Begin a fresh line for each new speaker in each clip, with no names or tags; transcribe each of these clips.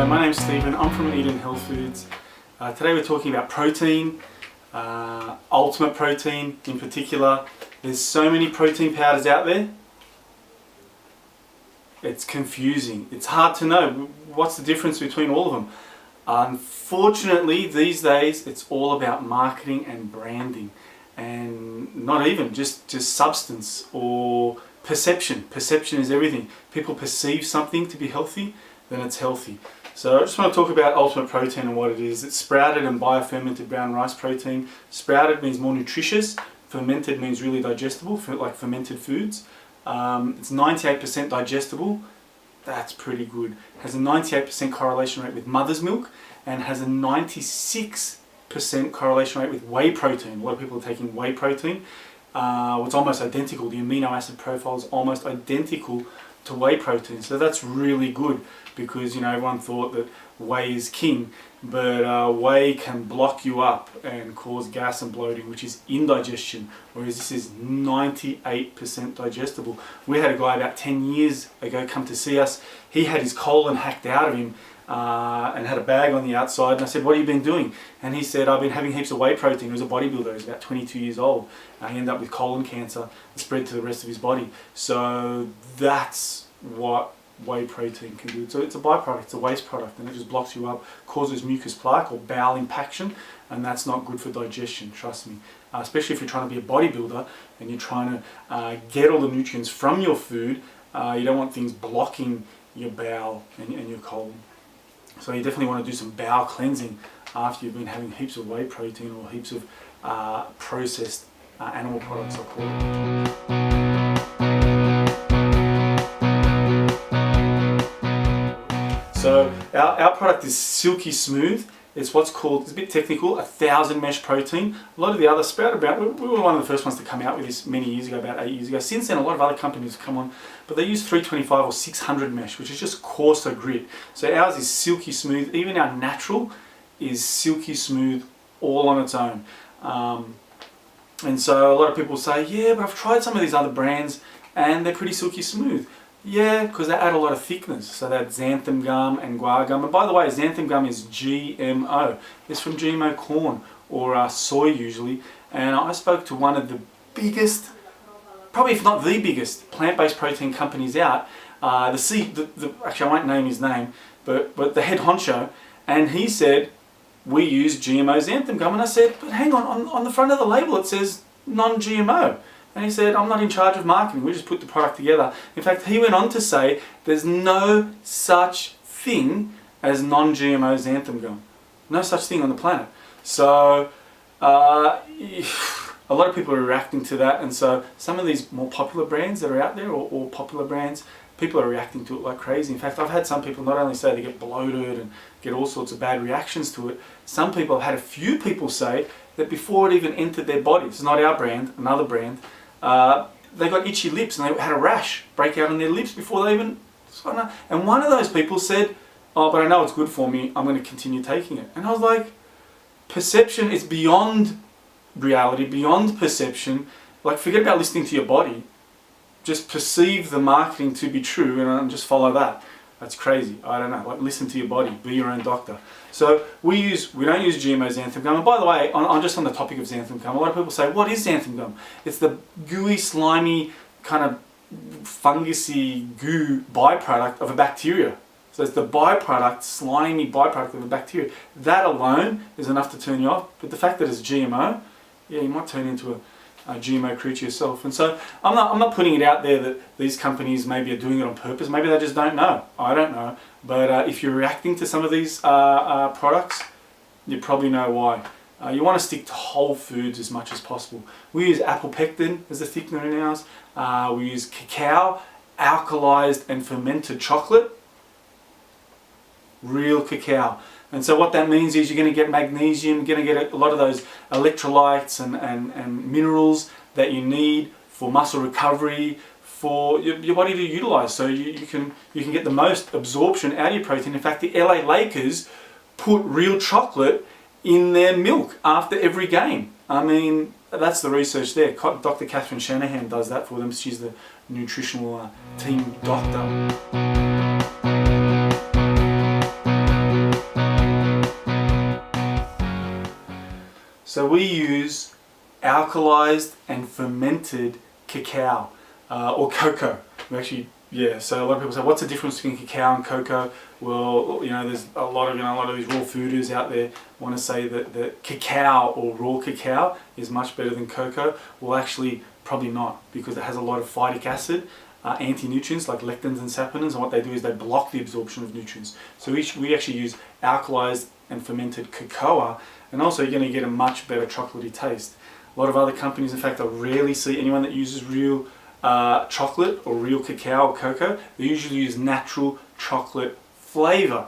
my name's Stephen, I'm from Healthfoods. Today we're talking about protein, ultimate protein in particular. There's so many protein powders out there, it's confusing. It's hard to know what's the difference between all of them. Unfortunately, these days it's all about marketing and branding, and not even just substance or perception. Perception is everything. People perceive something to be healthy, then it's healthy. So I just want to talk about ultimate protein and what it is. It's sprouted and biofermented brown rice protein. Sprouted means more nutritious. Fermented means really digestible, like fermented foods. It's 98% digestible. That's pretty good. Has a 98% correlation rate with mother's milk and has a 96% correlation rate with whey protein. A lot of people are taking whey protein. It's almost identical. The amino acid profile is almost identical to whey protein. So that's really good because, you know, everyone thought that whey is king, but whey can block you up and cause gas and bloating, which is indigestion, whereas this is 98% digestible. We had a guy about 10 years ago come to see us. He had his colon hacked out of him and had a bag on the outside, and I said, what have you been doing? And he said, I've been having heaps of whey protein. He was a bodybuilder, he was about 22 years old. He ended up with colon cancer and spread to the rest of his body. So that's what whey protein can do. So it's a byproduct, it's a waste product, and it just blocks you up, causes mucus plaque or bowel impaction, and that's not good for digestion, trust me. Especially if you're trying to be a bodybuilder and you're trying to get all the nutrients from your food, you don't want things blocking your bowel and your colon. So you definitely want to do some bowel cleansing after you've been having heaps of whey protein or heaps of processed animal products, I call it. So our product is Silky Smooth. It's what's called, it's a bit technical, 1,000 mesh protein. A lot of the other sprouted brown, we were one of the first ones to come out with this many years ago, about 8 years ago. Since then, a lot of other companies have come on, but they use 325 or 600 mesh, which is just coarser grit. So ours is Silky Smooth. Even our natural is Silky Smooth all on its own. And so a lot of people say, yeah, but I've tried some of these other brands and they're pretty silky smooth. Yeah, because they add a lot of thickness. So they add xanthan gum and guar gum. And by the way, xanthan gum is GMO. It's from GMO corn or soy usually. And I spoke to one of the biggest, probably if not the biggest, plant-based protein companies out. Actually, I won't name his name, but the head honcho, and he said, we use GMO xanthan gum. And I said, but hang on the front of the label it says non-GMO. And he said, I'm not in charge of marketing, we just put the product together. In fact, he went on to say, there's no such thing as non-GMO xanthan gum. No such thing on the planet. So, a lot of people are reacting to that, and so some of these more popular brands that are out there, or popular brands, people are reacting to it like crazy. In fact, I've had some people not only say they get bloated and get all sorts of bad reactions to it, some people, I've had a few people say that before it even entered their body, it's not our brand, another brand, they got itchy lips and they had a rash break out on their lips before they even... And one of those people said, oh, but I know it's good for me, I'm going to continue taking it. And I was like, perception is beyond reality, beyond perception. Like, forget about listening to your body. Just perceive the marketing to be true and just follow that. That's crazy. I don't know. Like, listen to your body. Be your own doctor. So we don't use GMO xanthan gum. And by the way, just on the topic of xanthan gum, a lot of people say, what is xanthan gum? It's the gooey, slimy, kind of fungusy goo byproduct of a bacteria. So it's the byproduct, slimy byproduct of a bacteria. That alone is enough to turn you off. But the fact that it's GMO, yeah, you might turn into a GMO creature yourself. And so I'm not putting it out there that these companies maybe are doing it on purpose. Maybe they just don't know. I don't know. But if you're reacting to some of these products, you probably know why. You want to stick to whole foods as much as possible. We use apple pectin as a thickener in ours. We use cacao, alkalized and fermented chocolate. Real cacao. And so what that means is you're going to get magnesium, you're going to get a lot of those electrolytes and minerals that you need for muscle recovery, for your body to utilize. So you can get the most absorption out of your protein. In fact, the LA Lakers put real chocolate in their milk after every game. I mean, that's the research there. Dr. Catherine Shanahan does that for them. She's the nutritional team doctor. we use alkalized and fermented cacao or cocoa. We actually, yeah. So a lot of people say, what's the difference between cacao and cocoa? Well, you know, there's a lot of these raw fooders out there want to say that cacao or raw cacao is much better than cocoa. Well, actually, probably not, because it has a lot of phytic acid, anti-nutrients like lectins and saponins, and what they do is they block the absorption of nutrients. So we actually use alkalized and fermented cocoa, and also you're going to get a much better chocolatey taste. A lot of other companies, in fact, I rarely see anyone that uses real chocolate or real cacao or cocoa. They usually use natural chocolate flavor.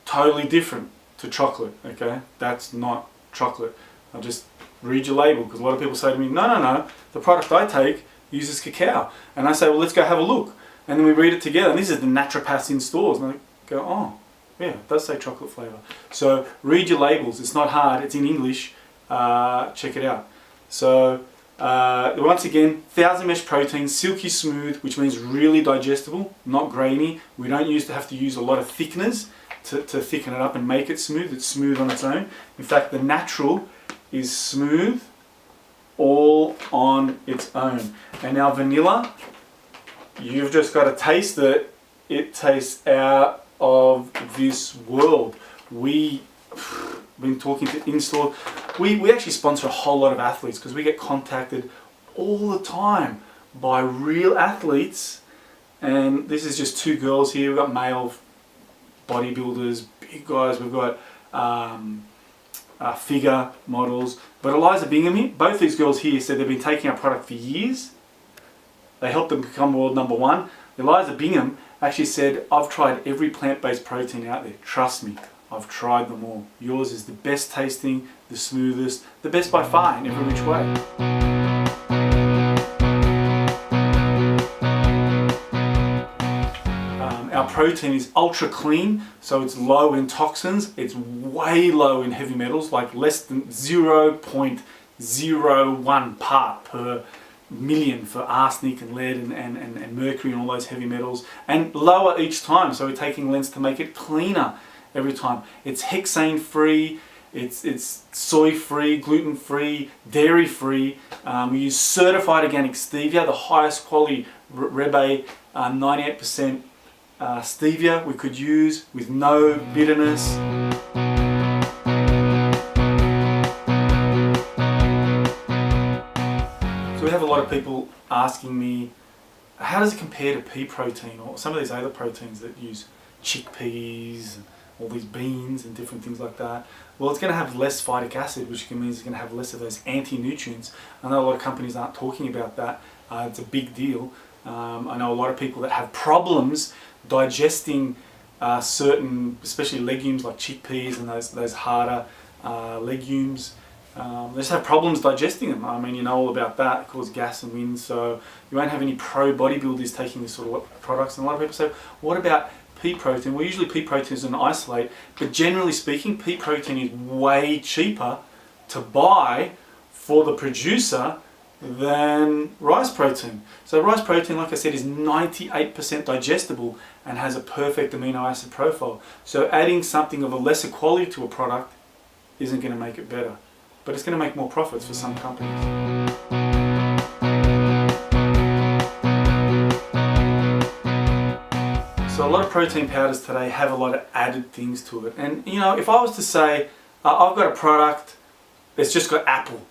Totally different to chocolate, okay? That's not chocolate. I'll just read your label, because a lot of people say to me, no, the product I take uses cacao. And I say, well, let's go have a look. And then we read it together, and this is the naturopaths in stores, and they go, oh, yeah, it does say chocolate flavor. So read your labels. It's not hard. It's in English. Check it out. So once again, 1000 mesh protein, silky smooth, which means really digestible, not grainy. We don't have to use a lot of thickeners to thicken it up and make it smooth. It's smooth on its own. In fact, the natural is smooth all on its own. And now vanilla, you've just got to taste it. It tastes out of this world. We've been talking to in-store. We actually sponsor a whole lot of athletes, because we get contacted all the time by real athletes. And this is just two girls here. We've got male bodybuilders, big guys. We've got figure models. But Eliza Bingham here, both these girls here said they've been taking our product for years. They helped them become world number one. Eliza Bingham actually said, I've tried every plant-based protein out there. Trust me, I've tried them all. Yours is the best tasting, the smoothest, the best by far in every which way. Our protein is ultra clean, so it's low in toxins. It's way low in heavy metals, like less than 0.01 part per million for arsenic and lead and mercury and all those heavy metals, and lower each time. So we're taking lens to make it cleaner every time. It's hexane free, it's soy free, gluten free, dairy free. We use certified organic stevia, the highest quality Rebe 98% stevia we could use with no bitterness. So we have a lot of people asking me, how does it compare to pea protein or some of these other proteins that use chickpeas and all these beans and different things like that? Well, it's going to have less phytic acid, which means it's going to have less of those anti-nutrients. I know a lot of companies aren't talking about that. It's a big deal. I know a lot of people that have problems digesting certain, especially legumes like chickpeas and those harder legumes. They just have problems digesting them. I mean, you know all about that. It causes gas and wind, so you won't have any pro bodybuilders taking this sort of products. And a lot of people say, what about pea protein? Well, usually pea protein is an isolate, but generally speaking, pea protein is way cheaper to buy for the producer than rice protein. So rice protein, like I said, is 98% digestible and has a perfect amino acid profile. So adding something of a lesser quality to a product isn't going to make it better, but it's going to make more profits for some companies. So a lot of protein powders today have a lot of added things to it. And you know, if I was to say, I've got a product that's just got apple.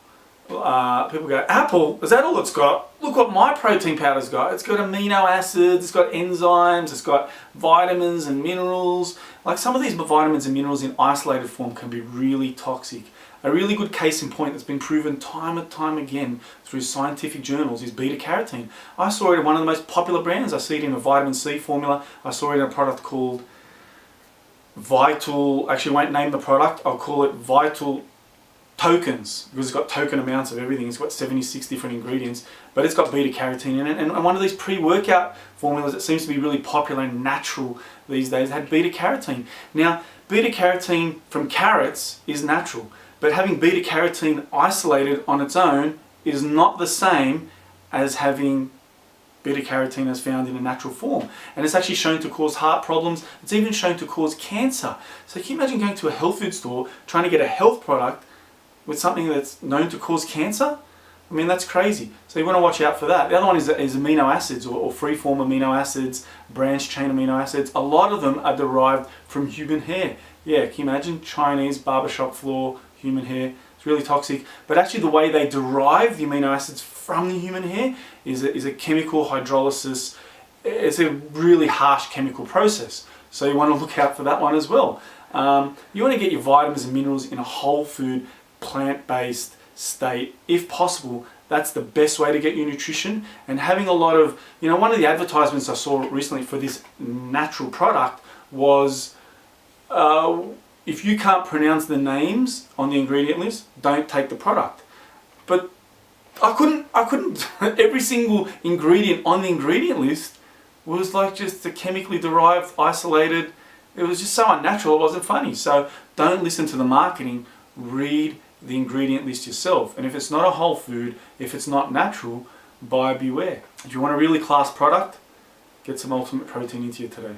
People go, apple? Is that all it's got? Look what my protein powder's got. It's got amino acids, it's got enzymes, it's got vitamins and minerals. Like some of these vitamins and minerals in isolated form can be really toxic. A really good case in point that's been proven time and time again through scientific journals is beta carotene. I saw it in one of the most popular brands. I see it in a vitamin C formula. I saw it in a product called Vital, actually I won't name the product, I'll call it Vital Tokens, because it's got token amounts of everything. It's got 76 different ingredients, but it's got beta carotene in it. And one of these pre-workout formulas that seems to be really popular and natural these days had beta carotene. Now, beta carotene from carrots is natural, but having beta carotene isolated on its own is not the same as having beta carotene as found in a natural form. And it's actually shown to cause heart problems. It's even shown to cause cancer. So can you imagine going to a health food store trying to get a health product with something that's known to cause cancer? I mean, that's crazy. So you want to watch out for that. The other one is amino acids or free-form amino acids, branched chain amino acids. A lot of them are derived from human hair. Yeah, can you imagine Chinese barbershop floor, human hair? It's really toxic. But actually the way they derive the amino acids from the human hair is a chemical hydrolysis. It's a really harsh chemical process. So you want to look out for that one as well. You want to get your vitamins and minerals in a whole food, plant-based state. If possible, that's the best way to get your nutrition. And having a lot of, one of the advertisements I saw recently for this natural product was, if you can't pronounce the names on the ingredient list, don't take the product. But I couldn't, every single ingredient on the ingredient list was like just a chemically derived, isolated, it was just so unnatural, it wasn't funny. So don't listen to the marketing, read the ingredient list yourself. And if it's not a whole food, if it's not natural, buyer beware. If you want a really class product, get some Ultimate Protein into you today.